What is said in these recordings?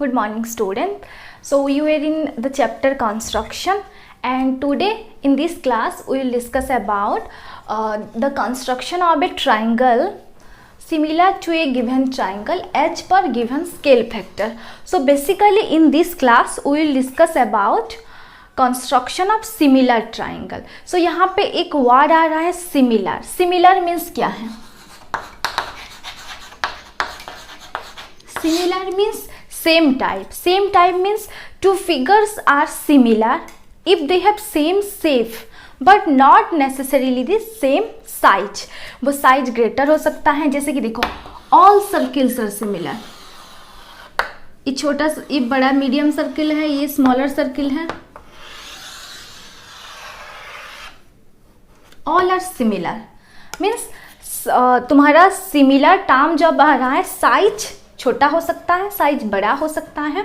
Good morning, student. So you are in the chapter construction, and today in this class we will discuss about the construction of a triangle similar to a given triangle as per given scale factor. So basically in this class we will discuss about construction of similar triangle. So यहाँ पे एक word आ रहा है similar. Similar means क्या है? Similar means same type. Same type means two figures are similar if they have same shape but not necessarily the same size. वो size greater हो सकता है, जैसे कि देखो all circles are similar. ये छोटा, ये बड़ा मीडियम सर्किल है, ये स्मॉलर सर्किल है. All are similar means तुम्हारा सिमिलर टर्म जब आ रहा है, साइज छोटा हो सकता है, साइज बड़ा हो सकता है,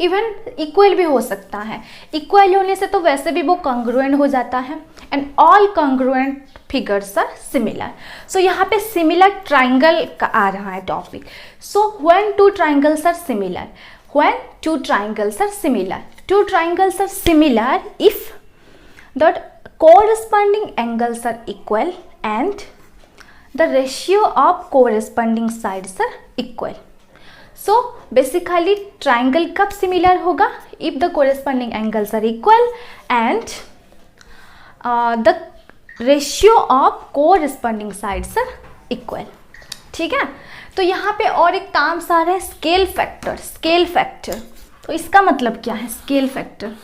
इवन इक्वल भी हो सकता है. इक्वल होने से तो वैसे भी वो कॉन्ग्रुएंट हो जाता है. And all congruent figures are similar. So यहाँ पे सिमिलर ट्राइंगल का आ रहा है topic. So when two triangles are similar, when two triangles are similar, two triangles are similar if the corresponding angles are equal and the ratio of corresponding sides are equal. So basically triangle कब similar होगा? If the corresponding angles are equal and the ratio of corresponding sides are equal. ठीक है. तो यहाँ पे और एक terms आ रहा है स्केल फैक्टर. स्केल फैक्टर, तो इसका मतलब क्या है? स्केल फैक्टर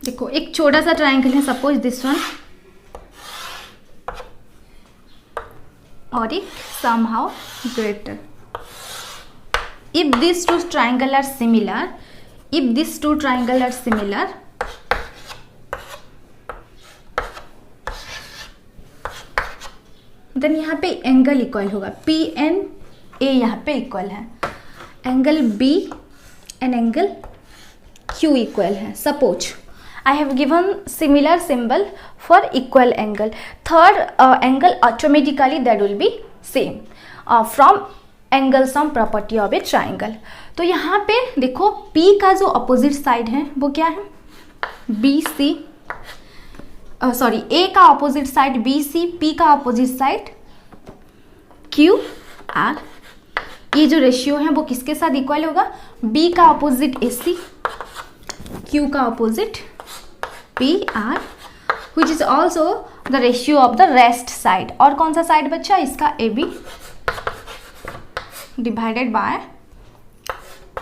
देखो, एक छोटा सा ट्राइंगल है, सपोज दिस वन, और एक somehow greater. If these two triangle are similar, if these two triangle are similar, then यहाँ पे एंगल इक्वल होगा. PNA यहाँ पे इक्वल है, angle B and angle Q equal है. Suppose I have given similar symbol for equal angle. Third angle automatically that will be same from angle sum property of a triangle. तो यहाँ पे देखो P का जो opposite side है वो क्या है? BC, सॉरी A का opposite side BC, P का opposite side QR. ये जो रेशियो है वो किसके साथ इक्वल होगा? B का opposite AC, Q का opposite PR, which is also the ratio of the rest side. और कौन सा साइड बच्चा? इसका AB divided by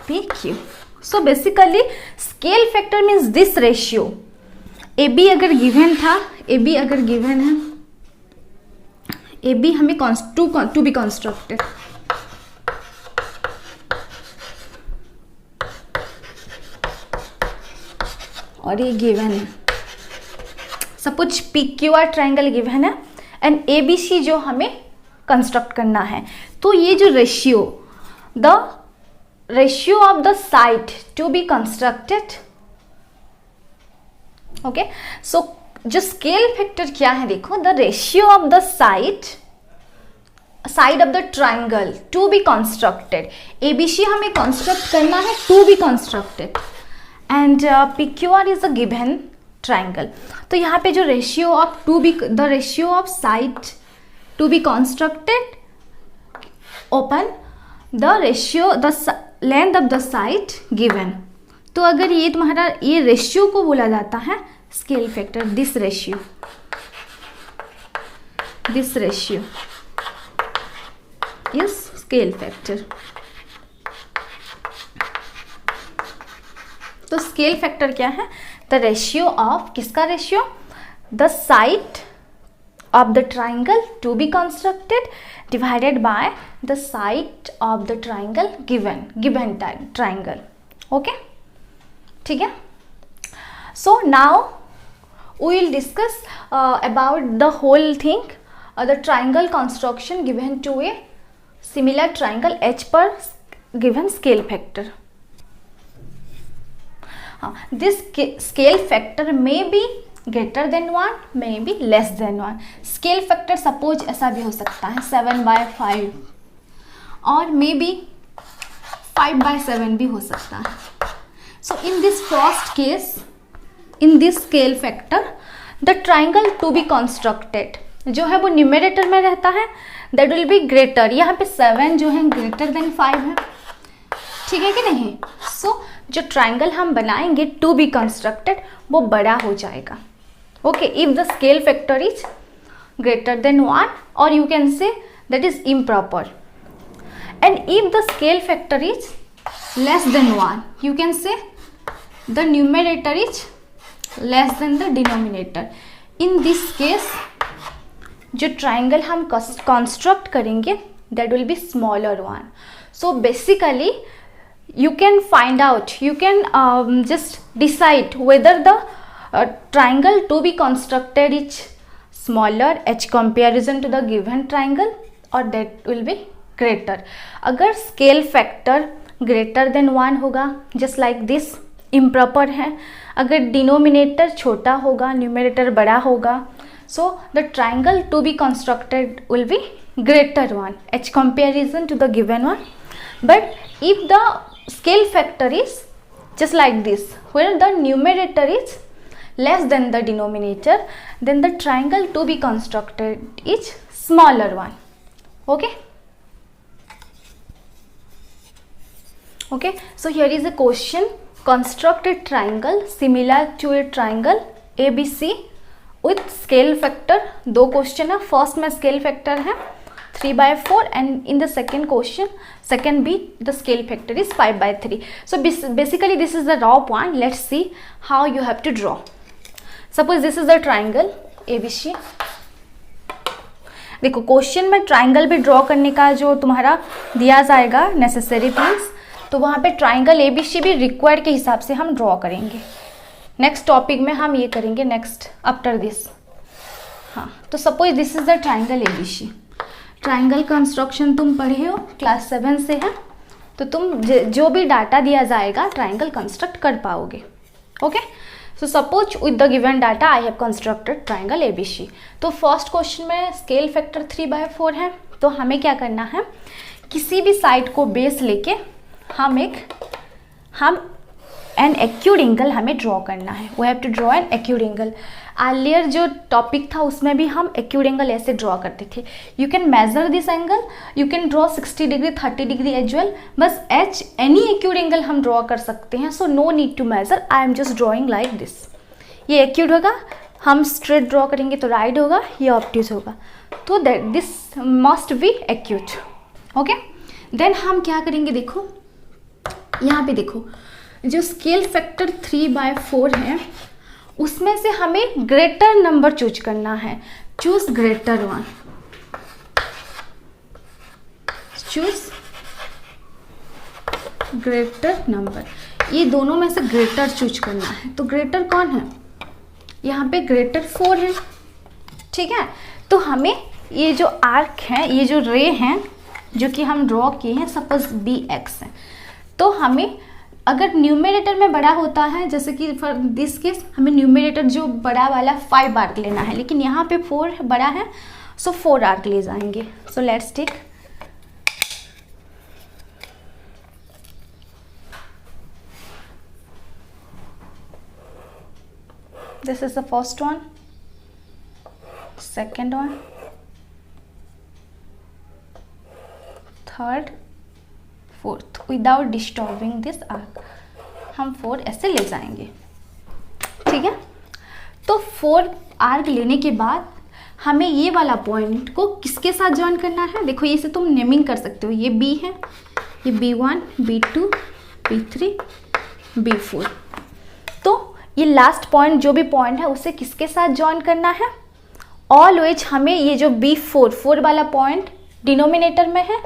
PQ. So basically scale factor means this ratio. AB अगर given था, AB अगर given है, AB हमें to be constructed. और ये given है. सपोज PQR ट्राइंगल गिवन है एंड ABC जो हमें कंस्ट्रक्ट करना है. तो ये जो ratio, the ratio of the side to be constructed. Okay, so जो स्केल फैक्टर क्या है देखो, the ratio of the side of the triangle to be constructed. ABC हमें कंस्ट्रक्ट करना है to be constructed and PQR is a given triangle. तो यहाँ पे जो ratio of the ratio of side to be constructed upon the ratio the length of the side given. तो अगर ये तुम्हारा ये रेशियो को बोला जाता है scale factor. This ratio is scale factor. तो स्केल फैक्टर क्या है? द रेशियो ऑफ, किसका ratio? The side of the triangle to be constructed divided by the side of the triangle given triangle. Okay, ठीक है. So now we will discuss about the whole thing, the triangle construction given to a similar triangle एच पर given scale factor. This scale factor may be greater than 1, may be less than 1. Scale factor suppose ऐसा भी हो सकता है 7/5 और may be 5/7 भी हो सकता है. So in this first case, in this scale factor the triangle to be constructed जो है वो न्यूमरेटर में रहता है, दैट विल बी ग्रेटर. यहाँ पे 7 जो है ग्रेटर देन 5 है, ठीक है कि नहीं. सो जो ट्राइंगल हम बनाएंगे टू बी कंस्ट्रक्टेड वो बड़ा हो जाएगा. Okay, if the scale factor is greater than 1 और you can say that is improper. And if the scale factor is less than 1 you can say the numerator is less than the denominator. in this case जो triangle हम construct करेंगे that will be smaller one. so basically you can find out, you can just decide whether the triangle to be constructed is smaller as comparison to the given triangle or that will be greater. अगर scale factor greater than 1 होगा just like this, improper है. अगर denominator छोटा होगा, numerator बड़ा होगा, so the triangle to be constructed will be greater 1 as comparison to the given 1. But if the scale factor is just like this where the numerator is less than the denominator, then the triangle to be constructed is smaller one. Okay. Okay, so here is a question. Construct a triangle similar to a triangle ABC with scale factor. दो question है. First में scale factor है 3/4 and in the second question, second B, the scale factor is 5/3. So basically this is the raw point. Let's see how you have to draw. Suppose this is the triangle ABC. देखो question में triangle भी draw करने का जो तुम्हारा दिया जाएगा necessary things, तो वहाँ पे ट्राइंगल ABC भी रिक्वायर्ड के हिसाब से हम ड्रॉ करेंगे. नेक्स्ट टॉपिक में हम ये करेंगे नेक्स्ट आफ्टर दिस. हाँ, तो suppose this is the triangle ABC. Triangle construction तुम पढ़े हो क्लास 7 से है, तो तुम जो भी डाटा दिया जाएगा ट्राइंगल कंस्ट्रक्ट कर पाओगे. Okay, so suppose with the given data I have constructed triangle ABC. तो फर्स्ट क्वेश्चन में स्केल फैक्टर 3/4 है, तो हमें क्या करना है, किसी भी साइड को बेस लेके हम एन एक्यूट एंगल हमें ड्रॉ करना है. We have to draw an acute angle. Earlier जो टॉपिक था उसमें भी हम एक्यूट एंगल ऐसे ड्रॉ करते थे. You can measure this angle, you can draw 60 degree 30 degree as well. बस एच एनी एक्यूट एंगल हम ड्रॉ कर सकते हैं. So no need to measure, I am just drawing like this. ये एक्यूट होगा, हम स्ट्रेट ड्रॉ करेंगे तो राइट होगा, ये ऑब्ट्यूज होगा, तो that this must be acute. Okay, then हम क्या करेंगे, देखो यहाँ पे देखो जो स्केल फैक्टर 3/4 है उसमें से हमें ग्रेटर नंबर चूज करना है. Choose greater 1, choose greater number. ये दोनों में से ग्रेटर चूज करना है. तो ग्रेटर कौन है, यहाँ पे ग्रेटर 4 है. ठीक है, तो हमें ये जो आर्क है, ये जो रे हैं जो कि हम ड्रॉ किए हैं, सपोज BX है, तो हमें अगर न्यूमरेटर में बड़ा होता है, जैसे कि फॉर दिस केस हमें न्यूमरेटर जो बड़ा वाला 5 आर्क लेना है, लेकिन यहाँ पे 4 बड़ा है, सो 4 आर्क ले जाएंगे. So let's take this is the first one, second one, third, fourth, without disturbing this arc. हम 4 ऐसे ले जाएंगे. ठीक है, तो 4 आर्क लेने के बाद हमें ये वाला पॉइंट को किसके साथ ज्वाइन करना है. देखो ये से तुम नेमिंग कर सकते हो. ये B है, ये B1, B2, B3, B4. तो ये लास्ट पॉइंट जो भी पॉइंट है उसे किसके साथ ज्वाइन करना है. ऑलवेज हमें ये जो B4 वाला पॉइंट डिनोमिनेटर में है,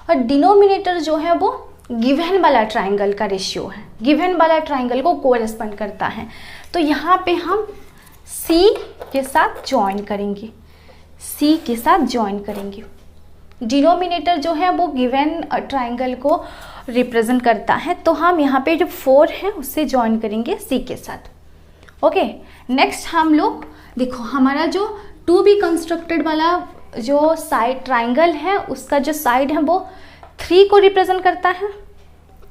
और डिनोमिनेटर जो है वो गिवन वाला ट्राइंगल का रेशियो है, गिवन वाला ट्राइंगल को कोरेस्पॉन्ड करता है. तो यहाँ पे हम C के साथ ज्वाइन करेंगे, C के साथ ज्वाइन करेंगे. डिनोमिनेटर जो है वो गिवन ट्राइंगल को रिप्रेजेंट करता है, तो हम यहाँ पे जो 4 है उससे ज्वाइन करेंगे C के साथ. ओके, नेक्स्ट हम लोग देखो हमारा जो टू बी कंस्ट्रक्टेड वाला जो साइड ट्राइंगल है उसका जो साइड है वो 3 को रिप्रेजेंट करता है,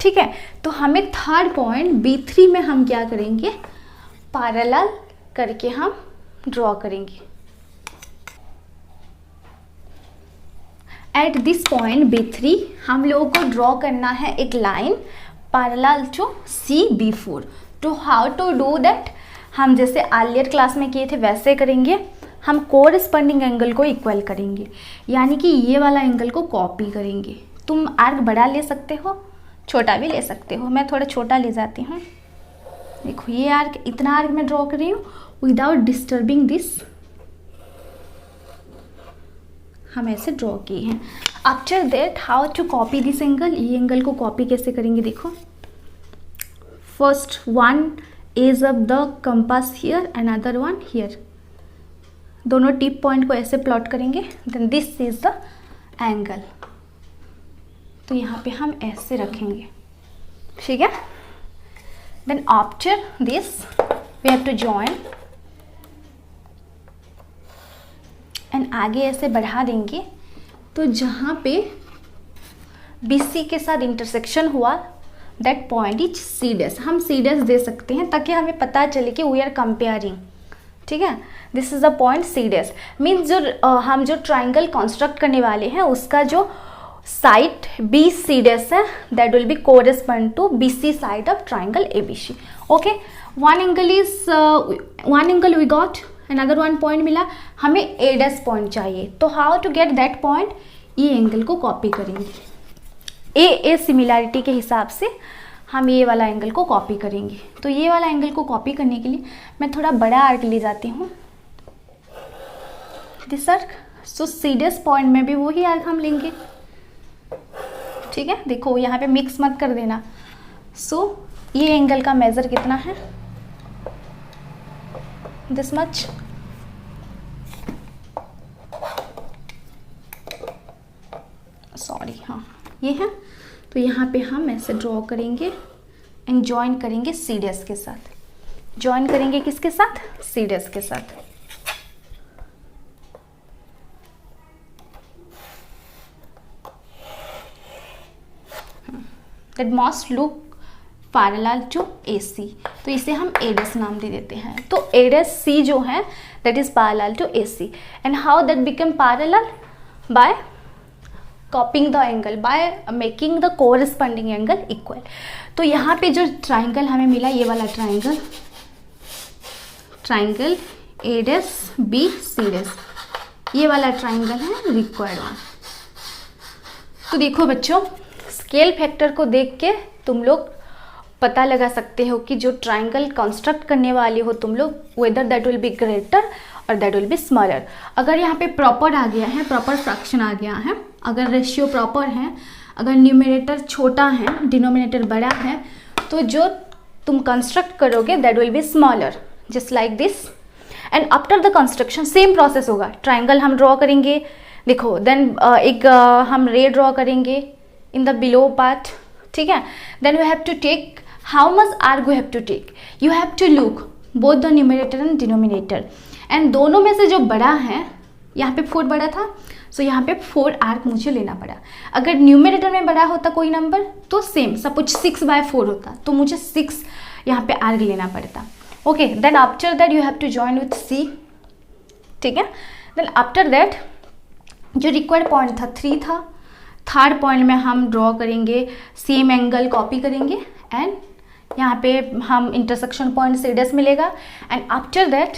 ठीक है। तो हमें थर्ड पॉइंट B3 में हम क्या करेंगे, पैरेलल करके हम ड्रॉ करेंगे। एट दिस पॉइंट B3 हम लोगों को ड्रॉ करना है एक लाइन पैरेलल टू CB4। तो हाउ टू डू दैट, हम जैसे अर्लियर क्लास में किए थे वैसे करेंगे। हम कोरस्पॉन्डिंग एंगल को इक्वल करेंगे, यानी कि ये वाला एंगल को कॉपी करेंगे। तुम आर्क बड़ा ले सकते हो, छोटा भी ले सकते हो, मैं थोड़ा छोटा ले जाती हूँ। देखो ये आर्क, इतना आर्क मैं ड्रॉ कर रही हूँ विदाउट डिस्टर्बिंग दिस, हम ऐसे ड्रॉ किए हैं। After that how to copy this angle, ये एंगल को कॉपी कैसे करेंगे, देखो first one edge of the compass here, another one here, दोनों टिप पॉइंट को ऐसे प्लॉट करेंगे, then this is the angle. तो यहाँ पे हम ऐसे रखेंगे, ठीक है। Then after this we have to join and आगे ऐसे बढ़ा देंगे। तो जहाँ पे BC के साथ इंटरसेक्शन हुआ दैट पॉइंट इज C', हम C' दे सकते हैं ताकि हमें पता चले कि वी आर कंपेयरिंग, ठीक है। This is the point C', means जो हम जो ट्राइंगल कंस्ट्रक्ट करने वाले हैं उसका जो साइड BC' है that will be correspond to BC side of triangle ABC। Okay, one angle we got, another one point मिला, हमें A' पॉइंट चाहिए। तो how to get that point, ये एंगल को कॉपी करेंगे। ए सिमिलैरिटी के हिसाब से हम ये वाला एंगल को कॉपी करेंगे। तो ये वाला एंगल को कॉपी करने के लिए मैं थोड़ा बड़ा आर्क ले जाती हूँ, this arc. So C' point में भी वही आर्क हम लेंगे, ठीक है। देखो यहाँ पे मिक्स मत कर देना। सो ये एंगल का मेजर कितना है, दिस मच। सॉरी, हाँ ये है। तो यहाँ पे हम ऐसे ड्रॉ करेंगे एंड ज्वाइन करेंगे C' के साथ। ज्वाइन करेंगे किसके साथ, C' के साथ। That must look parallel to AC। तो इसे हम A' नाम दे देते हैं। तो A' जो है that is parallel to AC। And how that become parallel, by copying the angle, by making the corresponding angle equal. तो यहाँ पे जो ट्राइंगल हमें मिला, ये वाला ट्राइंगल A', B, C', ये वाला ट्राइंगल है रिक्वायर्ड वन। तो देखो बच्चों, स्केल फैक्टर को देख के तुम लोग पता लगा सकते हो कि जो ट्राइंगल कंस्ट्रक्ट करने वाले हो तुम लोग, whether that will be greater और दैट विल बी स्मॉलर। अगर यहाँ पे प्रॉपर आ गया है, प्रॉपर फ्रैक्शन आ गया है, अगर रेशियो प्रॉपर है, अगर न्यूमरेटर छोटा है डिनोमिनेटर बड़ा है, तो जो तुम कंस्ट्रक्ट करोगे that will be smaller, just like this. And after the construction same process होगा। ट्राइंगल हम ड्रॉ करेंगे, देखो, देन एक हम रे ड्रॉ करेंगे इन द बिलो पार्ट, ठीक है। Then we have to take how much arc we have to take, you have to look both the numerator and denominator. And दोनों में से जो बड़ा है, यहाँ पे 4 बड़ा था, सो यहाँ पे 4 आर्क मुझे लेना पड़ा। अगर न्यूमरेटर में बड़ा होता कोई नंबर तो सेम, सपोज 6/4 होता, तो मुझे 6 यहाँ पे आर्क लेना पड़ता। Okay, then after that you have to join with C, ठीक है। देन आफ्टर दैट जो रिक्वायर्ड पॉइंट था 3 था, थर्ड पॉइंट में हम ड्रॉ करेंगे, सेम एंगल कॉपी करेंगे एंड यहाँ पे हम इंटरसेक्शन पॉइंट C' मिलेगा। एंड आफ्टर दैट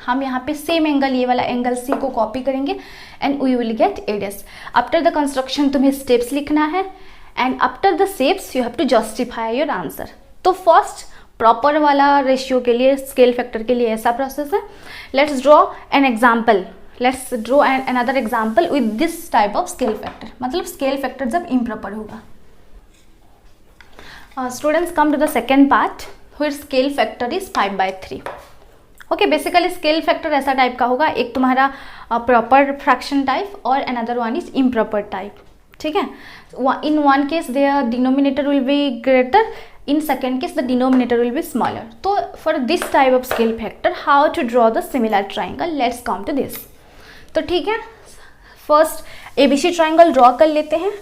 हम यहाँ पे सेम एंगल, ये वाला एंगल C को कॉपी करेंगे and we will get A'। After the construction तुम्हें स्टेप्स लिखना है and after the steps you have to justify your answer. तो फर्स्ट प्रॉपर वाला रेशियो के लिए, स्केल फैक्टर के लिए ऐसा प्रोसेस है। Let's draw an example, let's draw another example with this type of scale factor. मतलब स्केल फैक्टर जब इम्प्रॉपर होगा। Students come to the second part where scale factor is 5/3। Okay, basically scale factor ऐसा type का होगा, एक तुम्हारा proper fraction type और another one is improper type, ठीक है। In one case their denominator will be greater, in second case the denominator will be smaller. So for this type of scale factor, how to draw the similar triangle, let's come to this. तो ठीक है, first ABC triangle draw कर लेते हैं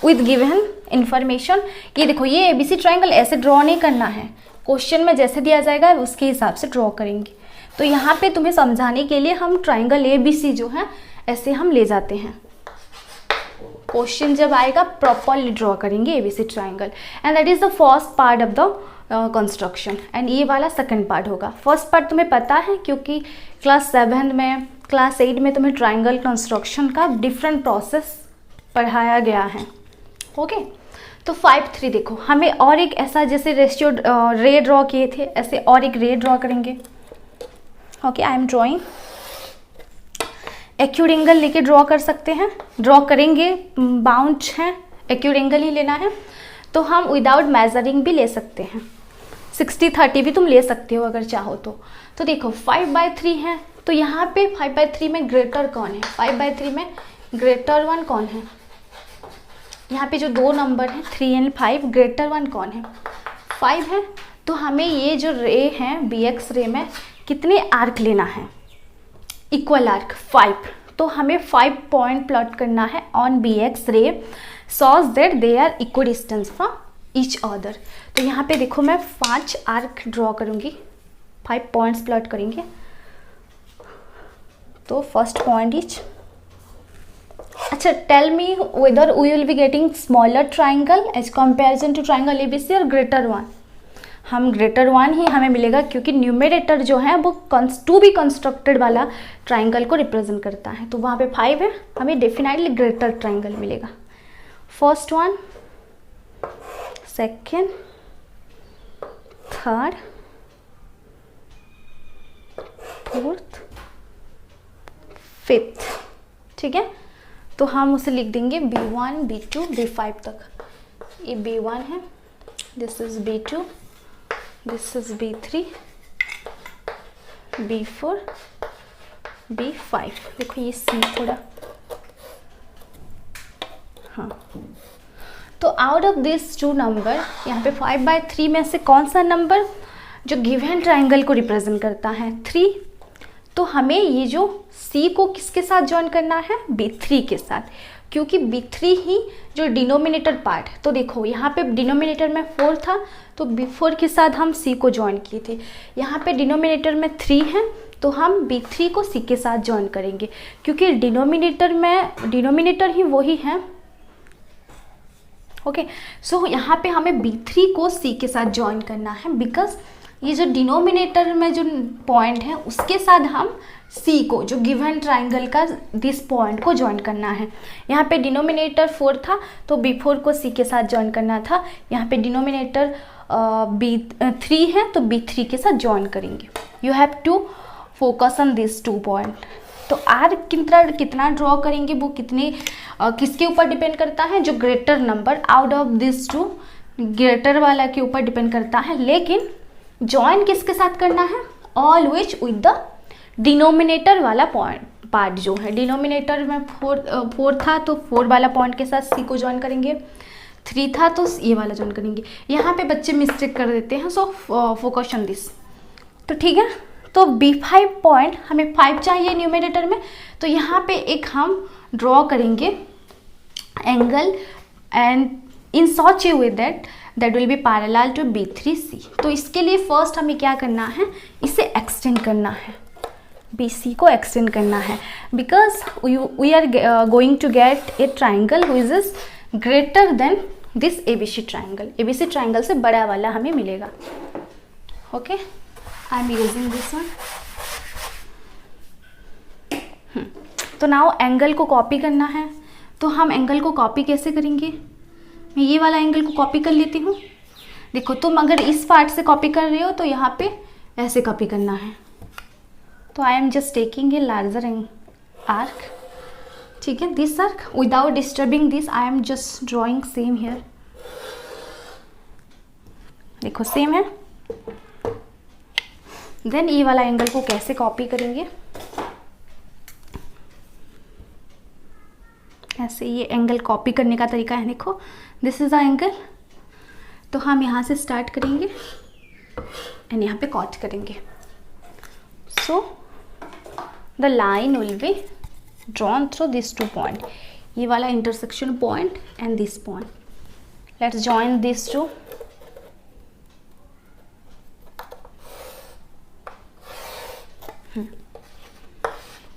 with given information. ये देखो, ये ABC triangle ऐसे ड्रॉ नहीं करना है, क्वेश्चन में जैसे दिया जाएगा उसके हिसाब से ड्रॉ करेंगे. तो यहाँ पे तुम्हें समझाने के लिए हम ट्राइंगल ABC जो है ऐसे हम ले जाते हैं. क्वेश्चन जब आएगा प्रॉपरली ड्रॉ करेंगे ABC triangle, and that is the first part of the construction. And ये वाला सेकंड पार्ट होगा. फर्स्ट पार्ट तुम्हें पता है क्योंकि क्लास 7 में, क्लास 8 में तुम्हें ट्राइंगल कंस्ट्रक्शन का डिफरेंट प्रोसेस पढ़ाया गया है. ओके तो 5-3 देखो, हमें और एक ऐसा जैसे रेशियो रे ड्रॉ किए थे, ऐसे और एक रे ड्रॉ करेंगे. Okay, I am drawing. Acute angle लेके ड्रॉ कर सकते हैं, ड्रॉ करेंगे, बाउंड है, एक्यूट एंगल ही लेना है. तो हम विदाउट मेजरिंग भी ले सकते हैं, 60-30 भी तुम ले सकते हो अगर चाहो तो. तो देखो 5/3 है, तो यहाँ पे 5/3 में ग्रेटर कौन है, 5/3 में ग्रेटर वन कौन है. यहाँ पे जो दो नंबर हैं 3 और 5, ग्रेटर वन कौन है, 5 है. तो हमें ये जो रे हैं BX रे में कितने आर्क लेना है, इक्वल आर्क 5. तो हमें 5 पॉइंट प्लॉट करना है on BX ray such that they are equal distance from each other. तो यहाँ पे देखो मैं 5 आर्क ड्रॉ करूँगी, 5 पॉइंट्स प्लॉट करेंगे. तो फर्स्ट पॉइंट इज, अच्छा tell me whether we will be getting smaller triangle as comparison to triangle ABC और ग्रेटर वन. हम ग्रेटर वन ही हमें मिलेगा क्योंकि न्यूमरेटर जो है वो टू बी कंस्ट्रक्टेड वाला ट्राइंगल को रिप्रेजेंट करता है. तो वहाँ पे 5 है, हमें डेफिनेटली ग्रेटर ट्राइंगल मिलेगा. First one, second, third, fourth, fifth. ठीक है, तो हम उसे लिख देंगे B1, B2, B5 तक. ये B1 है, this is B2, this is B3, B4, B5. देखो ये C थोड़ा, हाँ. तो आउट ऑफ दिस 2 नंबर, यहाँ पे 5/3 में से कौन सा नंबर जो गिवन ट्राइंगल को रिप्रेजेंट करता है, 3. तो हमें ये जो C को किसके साथ ज्वाइन करना है, B3 के साथ, क्योंकि B3 ही जो डिनोमिनेटर पार्ट है. तो देखो यहाँ पे डिनोमिनेटर में 4 था, तो B4 के साथ हम C को ज्वाइन किए थे. यहाँ पे डिनोमिनेटर में 3 है, तो हम B3 को C के साथ ज्वाइन करेंगे क्योंकि डिनोमिनेटर ही वही है. ओके, सो यहाँ पे हमें B3 को C के साथ ज्वाइन करना है बिकॉज ये जो डिनोमिनेटर में जो पॉइंट है उसके साथ हम C को, जो गिवन ट्राइंगल का दिस पॉइंट को ज्वाइन करना है. यहाँ पे डिनोमिनेटर 4 था तो B4 को C के साथ ज्वाइन करना था. यहाँ पे डिनोमिनेटर B3 है तो B3 के साथ ज्वाइन करेंगे. You have to focus on this 2 point. तो आर कितना ड्रॉ करेंगे वो किसके ऊपर डिपेंड करता है, जो greater number out of this 2 greater वाला के ऊपर डिपेंड करता है. लेकिन ज्वाइन किसके साथ करना है, ऑलवेज विद द डिनोमिनेटर वाला पार्ट जो है. डिनोमिनेटर में 4 था तो 4 वाला पॉइंट के साथ C को ज्वाइन करेंगे, 3 था तो ये वाला ज्वाइन करेंगे. यहाँ पे बच्चे मिस्टेक कर देते हैं, सो फोकस ऑन दिस. तो ठीक है, तो B5 पॉइंट, हमें 5 चाहिए न्यूमरेटर में, तो यहाँ पे एक हम ड्रॉ करेंगे angle and in such a way that will be parallel to B3C. तो इसके लिए फर्स्ट हमें क्या करना है, इसे एक्सटेंड करना है, BC को एक्सटेंड करना है because we are going to get a triangle which is greater than this ABC triangle. ABC triangle से बड़ा वाला हमें मिलेगा. Okay, I am using this one. तो नाउ एंगल को कॉपी करना है. तो हम एंगल को कॉपी कैसे करेंगे, मैं ये वाला एंगल को कॉपी कर लेती हूँ. देखो तुम अगर इस पार्ट से कॉपी कर रहे हो तो यहाँ पे ऐसे कॉपी करना है. तो आई am just taking a larger arc. ठीक है, this arc without disturbing this I am just drawing same here. देखो सेम है. देन ये वाला एंगल को कैसे कॉपी करेंगे, ऐसे ये एंगल कॉपी करने का तरीका है. देखो दिस इज द एंगल, तो हम यहाँ से स्टार्ट करेंगे एंड यहाँ पे कॉट करेंगे. So the line will be drawn through this 2 point. ये वाला intersection point and this point. Let's join this 2.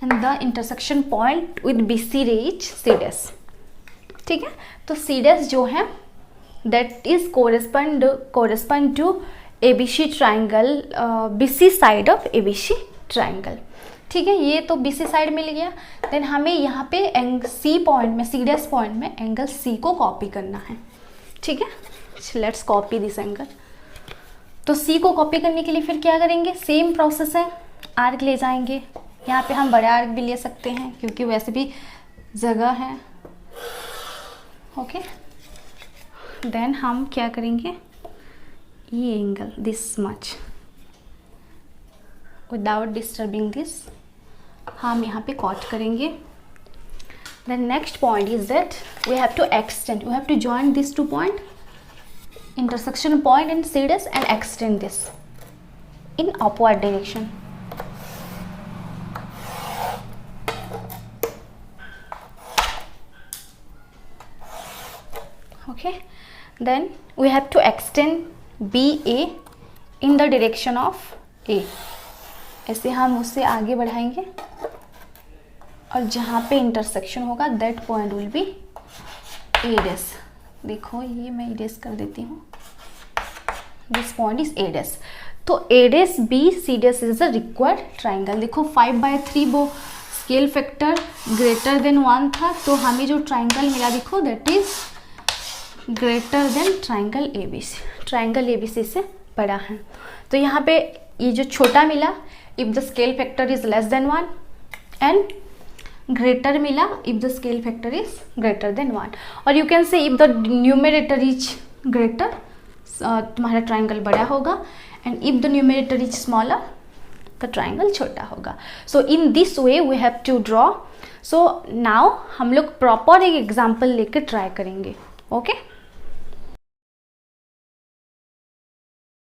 And the intersection point with BC reach C dash. ठीक है, तो C dash जो है that is correspond to ABC triangle, BC side of ABC triangle. ठीक है, ये तो BC साइड मिल गया. देन हमें यहाँ पे C पॉइंट में, C dash पॉइंट में एंगल C को कॉपी करना है. ठीक है, लेट्स कॉपी दिस एंगल. तो C को कॉपी करने के लिए फिर क्या करेंगे, सेम प्रोसेस है. आर्क ले जाएंगे, यहाँ पे हम बड़ा आर्क भी ले सकते हैं क्योंकि वैसे भी जगह है. ओके, देन हम क्या करेंगे, ये angle this much without disturbing this हम यहाँ पे कॉट करेंगे. Then next point is that we have to extend, we have to join this 2 point, intersection point and C dash, and extend this in upward direction. Okay, then we have to extend BA in the direction of A. ऐसे हम उससे आगे बढ़ाएंगे और जहाँ पे intersection होगा that point will be A dash. देखो ये मैं इरेज कर देती हूँ. This point is A dash. तो A dash B C dash is the required triangle. देखो 5/3 वो स्केल फैक्टर ग्रेटर देन 1 था, तो हमें जो ट्राइंगल मिला देखो that is greater then triangle ABC. Triangle ABC से बड़ा है. तो यहाँ पे ये जो छोटा मिला if the scale factor is less than 1 and greater मिला if the scale factor is greater than 1. और you can say if the numerator is greater, तुम्हारा ट्राइंगल बड़ा होगा, and if the numerator is smaller the triangle छोटा होगा. So in this way we have to draw. So now हम लोग proper एक example लेकर ट्राई करेंगे. ओके